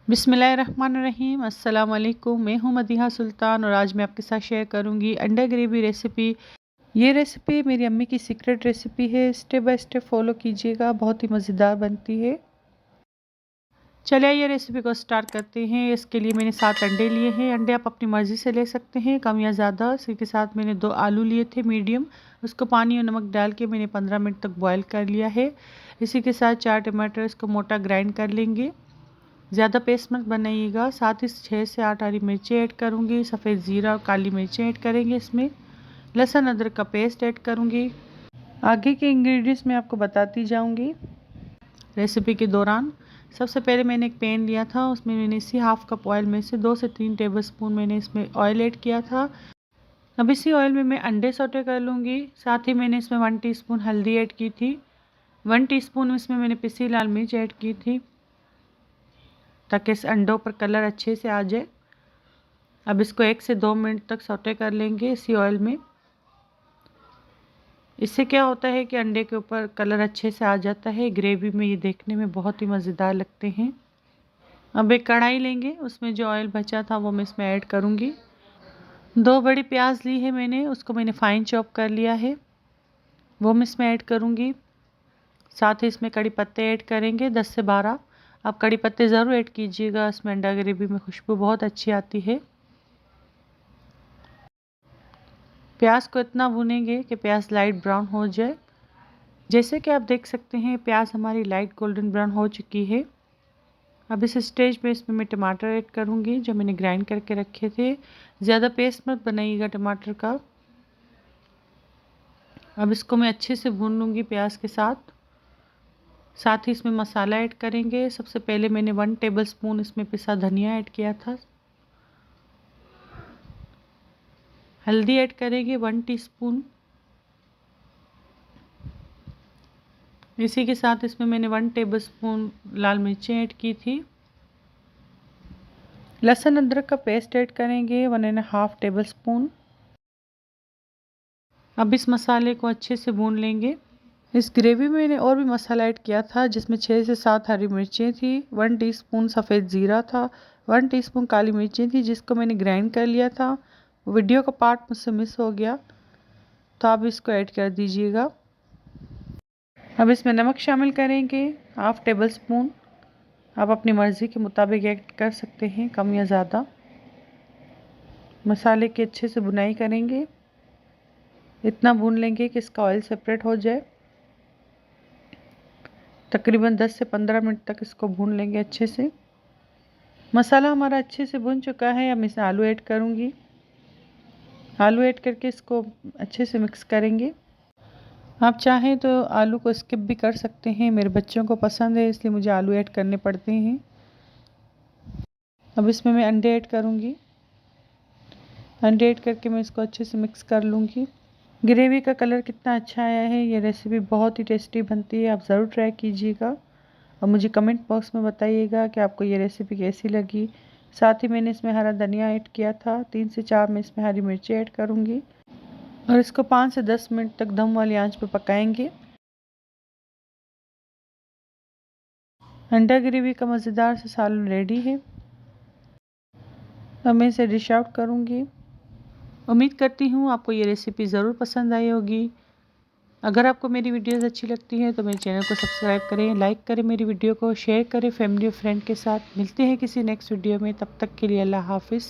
बिस्मिल्लाहिर्रहमानिर्रहीम। अस्सलाम वालेकुम। मैं हूं मदीहा सुल्तान और आज मैं आपके साथ शेयर करूंगी अंडा ग्रेवी रेसिपी। ये रेसिपी मेरी अम्मी की सीक्रेट रेसिपी है। स्टेप बाय स्टेप फॉलो कीजिएगा, बहुत ही मज़ेदार बनती है। चलिए ये रेसिपी को स्टार्ट करते हैं। इसके लिए मैंने 7 अंडे लिए हैं। अंडे आप अपनी मर्ज़ी से ले सकते हैं, कम या ज़्यादा। इसी के साथ मैंने 2 आलू लिए थे मीडियम, उसको पानी और नमक डाल के मैंने 15 मिनट तक बॉयल कर लिया है। इसी के साथ 4 टमाटर, इसको मोटा ग्राइंड कर लेंगे, ज़्यादा पेस्ट मत बनाइएगा। साथ ही 6 से 8 हरी मिर्ची ऐड करूँगी, सफ़ेद ज़ीरा और काली मिर्ची ऐड करेंगे। इसमें लहसुन अदरक का पेस्ट ऐड करूँगी। आगे के इंग्रेडिएंट्स मैं आपको बताती जाऊँगी रेसिपी के दौरान। सबसे पहले मैंने एक पैन लिया था, उसमें मैंने इसी हाफ कप ऑयल में से 2 से 3 टेबलस्पून मैंने इसमें ऑयल ऐड किया था। अब इसी ऑयल में मैं अंडे सौटे कर लूँगी। साथ ही मैंने इसमें 1 टीस्पून हल्दी ऐड की थी, 1 टीस्पून इसमें मैंने पिसी लाल मिर्च ऐड की थी ताकि इस अंडों पर कलर अच्छे से आ जाए। अब इसको 1 से 2 मिनट तक सौटे कर लेंगे इसी ऑयल में। इससे क्या होता है कि अंडे के ऊपर कलर अच्छे से आ जाता है। ग्रेवी में ये देखने में बहुत ही मज़ेदार लगते हैं। अब एक कढ़ाई लेंगे, उसमें जो ऑयल बचा था वो मैं इसमें ऐड करूँगी। 2 बड़ी प्याज ली है मैंने, उसको मैंने फाइन चॉप कर लिया है, वो मैं इसमें ऐड करूँगी। साथ ही इसमें कड़ी पत्ते ऐड करेंगे 10 से 12। आप कड़ी पत्ते ज़रूर ऐड कीजिएगा, इसमें अंडा ग्रेवी में खुशबू बहुत अच्छी आती है। प्याज को इतना भूनेंगे कि प्याज लाइट ब्राउन हो जाए। जैसे कि आप देख सकते हैं प्याज हमारी लाइट गोल्डन ब्राउन हो चुकी है। अब इस स्टेज पे इसमें मैं टमाटर ऐड करूँगी जो मैंने ग्राइंड करके रखे थे। ज़्यादा पेस्ट मत बनाइएगा टमाटर का। अब इसको मैं अच्छे से भून लूँगी प्याज के साथ। साथ ही इसमें मसाला ऐड करेंगे। सबसे पहले मैंने 1 टेबलस्पून इसमें पिसा धनिया ऐड किया था। हल्दी ऐड करेंगे 1 टीस्पून। इसी के साथ इसमें मैंने 1 टेबलस्पून लाल मिर्ची ऐड की थी। लहसुन अदरक का पेस्ट ऐड करेंगे 1.5 टेबलस्पून। अब इस मसाले को अच्छे से भून लेंगे। इस ग्रेवी में मैंने और भी मसाला ऐड किया था जिसमें 6 से 7 हरी मिर्चें थी, 1 टीस्पून सफ़ेद ज़ीरा था, 1 टीस्पून काली मिर्चें थी जिसको मैंने ग्राइंड कर लिया था। वीडियो का पार्ट मुझसे मिस हो गया तो आप इसको ऐड कर दीजिएगा। अब इसमें नमक शामिल करेंगे 1/2 टेबलस्पून। आप अपनी मर्ज़ी के मुताबिक ऐड कर सकते हैं, कम या ज़्यादा। मसाले की अच्छे से भुनाई करेंगे, इतना भून लेंगे कि इसका ऑयल सेपरेट हो जाए। तकरीबन 10 से 15 मिनट तक इसको भून लेंगे अच्छे से। मसाला हमारा अच्छे से भुन चुका है। अब मैं इसमें आलू ऐड करूँगी। आलू ऐड करके इसको अच्छे से मिक्स करेंगे। आप चाहें तो आलू को स्किप भी कर सकते हैं, मेरे बच्चों को पसंद है इसलिए मुझे आलू ऐड करने पड़ते हैं। अब इसमें मैं अंडे ऐड करूँगी। अंडे ऐड करके मैं इसको अच्छे से मिक्स कर लूँगी। ग्रेवी का कलर कितना अच्छा आया है। ये रेसिपी बहुत ही टेस्टी बनती है, आप ज़रूर ट्राई कीजिएगा और मुझे कमेंट बॉक्स में बताइएगा कि आपको ये रेसिपी कैसी लगी। साथ ही मैंने इसमें हरा धनिया ऐड किया था। 3 से 4 मैं इसमें हरी मिर्ची ऐड करूँगी और इसको 5 से 10 मिनट तक दम वाली आंच पर पकाएंगे। अंडा ग्रेवी का मज़ेदार सा सालन रेडी है। अब मैं इसे डिश आउट करूँगी। उम्मीद करती हूँ आपको ये रेसिपी ज़रूर पसंद आई होगी। अगर आपको मेरी वीडियोस अच्छी लगती हैं तो मेरे चैनल को सब्सक्राइब करें, लाइक करें, मेरी वीडियो को शेयर करें फैमिली और फ्रेंड के साथ। मिलते हैं किसी नेक्स्ट वीडियो में, तब तक के लिए अल्लाह हाफिज़।